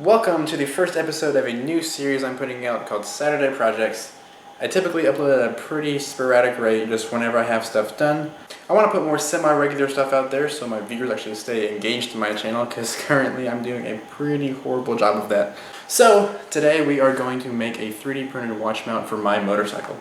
Welcome to the first episode of a new series I'm putting out called Saturday Projects. I typically upload at a pretty sporadic rate, just whenever I have stuff done. I want to put more semi-regular stuff out there so my viewers actually stay engaged in my channel, because currently I'm doing a pretty horrible job of that. So, today we are going to make a 3D printed watch mount for my motorcycle.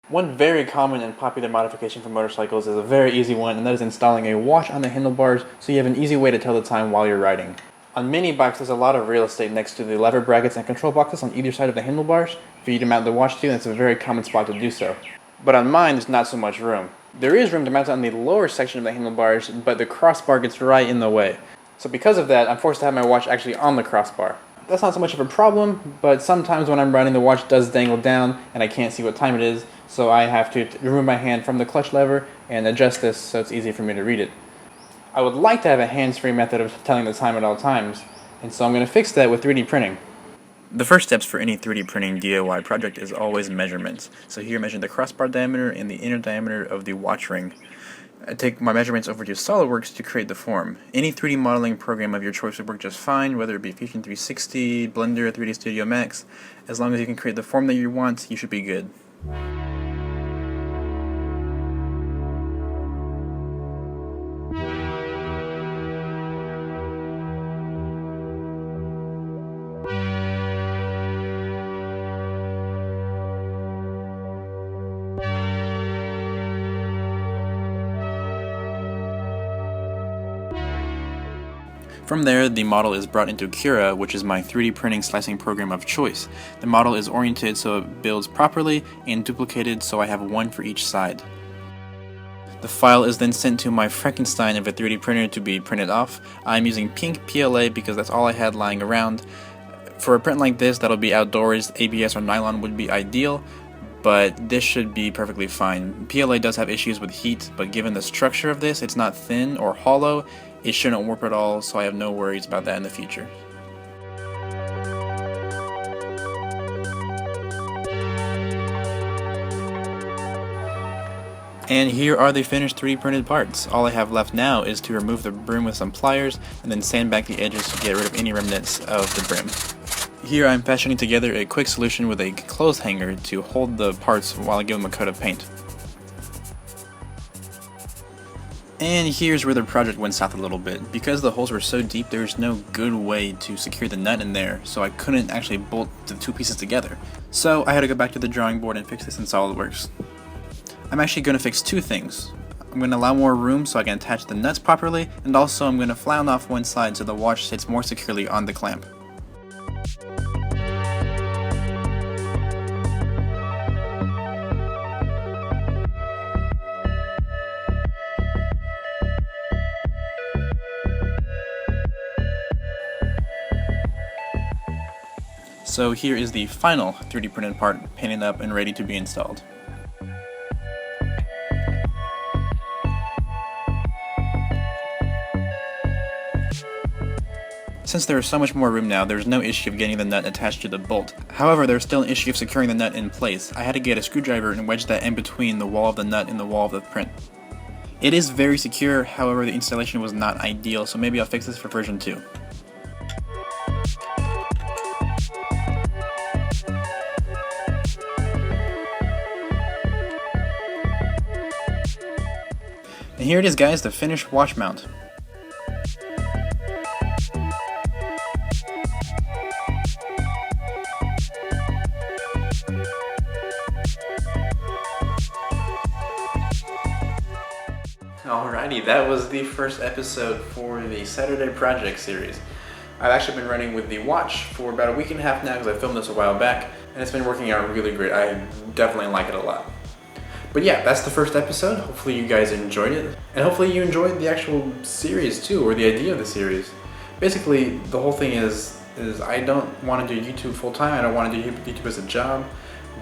One very common and popular modification for motorcycles is a very easy one, and that is installing a watch on the handlebars so you have an easy way to tell the time while you're riding. On mini bikes, there's a lot of real estate next to the lever brackets and control boxes on either side of the handlebars for you to mount the watch to, and it's a very common spot to do so. But on mine, there's not so much room. There is room to mount it on the lower section of the handlebars, but the crossbar gets right in the way. So because of that, I'm forced to have my watch actually on the crossbar. That's not so much of a problem, but sometimes when I'm riding, the watch does dangle down and I can't see what time it is, so I have to remove my hand from the clutch lever and adjust this so it's easy for me to read it. I would like to have a hands-free method of telling the time at all times, and so I'm going to fix that with 3D printing. The first steps for any 3D printing DIY project is always measurements. So here I measure the crossbar diameter and the inner diameter of the watch ring. I take my measurements over to SOLIDWORKS to create the form. Any 3D modeling program of your choice would work just fine, whether it be Fusion 360, Blender, 3D Studio Max. As long as you can create the form that you want, you should be good. From there, the model is brought into Cura, which is my 3D printing slicing program of choice. The model is oriented so it builds properly and duplicated so I have one for each side. The file is then sent to my Frankenstein of a 3D printer to be printed off. I'm using pink PLA because that's all I had lying around. For a print like this that'll be outdoors, ABS or nylon would be ideal, but this should be perfectly fine. PLA does have issues with heat, but given the structure of this, it's not thin or hollow. It shouldn't warp at all, so I have no worries about that in the future. And here are the finished 3D printed parts. All I have left now is to remove the brim with some pliers and then sand back the edges to get rid of any remnants of the brim. Here I'm fashioning together a quick solution with a clothes hanger to hold the parts while I give them a coat of paint. And here's where the project went south a little bit. Because the holes were so deep, there's no good way to secure the nut in there, so I couldn't actually bolt the two pieces together. So I had to go back to the drawing board and fix this in SOLIDWORKS. I'm actually going to fix two things. I'm going to allow more room so I can attach the nuts properly, and also I'm going to flatten off one side so the watch sits more securely on the clamp. So here is the final 3D printed part painted up and ready to be installed. Since there is so much more room now, there's no issue of getting the nut attached to the bolt. However, there's still an issue of securing the nut in place. I had to get a screwdriver and wedge that in between the wall of the nut and the wall of the print. It is very secure, however the installation was not ideal, so maybe I'll fix this for version 2. And here it is, guys, the finished watch mount. Alrighty, that was the first episode for the Saturday Project series. I've actually been running with the watch for about a week and a half now because I filmed this a while back, and it's been working out really great. I definitely like it a lot. But yeah, that's the first episode. Hopefully you guys enjoyed it. And hopefully you enjoyed the actual series too, or the idea of the series. Basically, the whole thing is I don't want to do YouTube full time. I don't want to do YouTube as a job.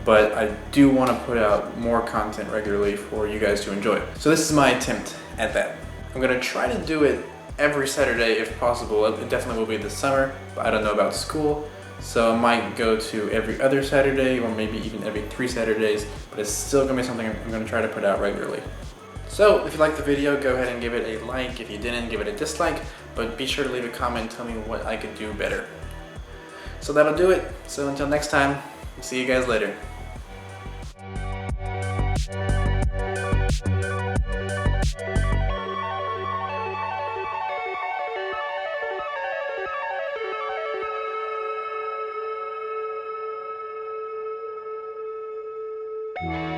But I do want to put out more content regularly for you guys to enjoy. So this is my attempt at that. I'm going to try to do it every Saturday if possible. It definitely will be this summer, but I don't know about school. So I might go to every other Saturday or maybe even every 3 Saturdays, but it's still gonna be something I'm gonna try to put out regularly. So if you liked the video, go ahead and give it a like. If you didn't, give it a dislike, but be sure to leave a comment and tell me what I could do better. So that'll do it. So until next time, see you guys later. Thank you.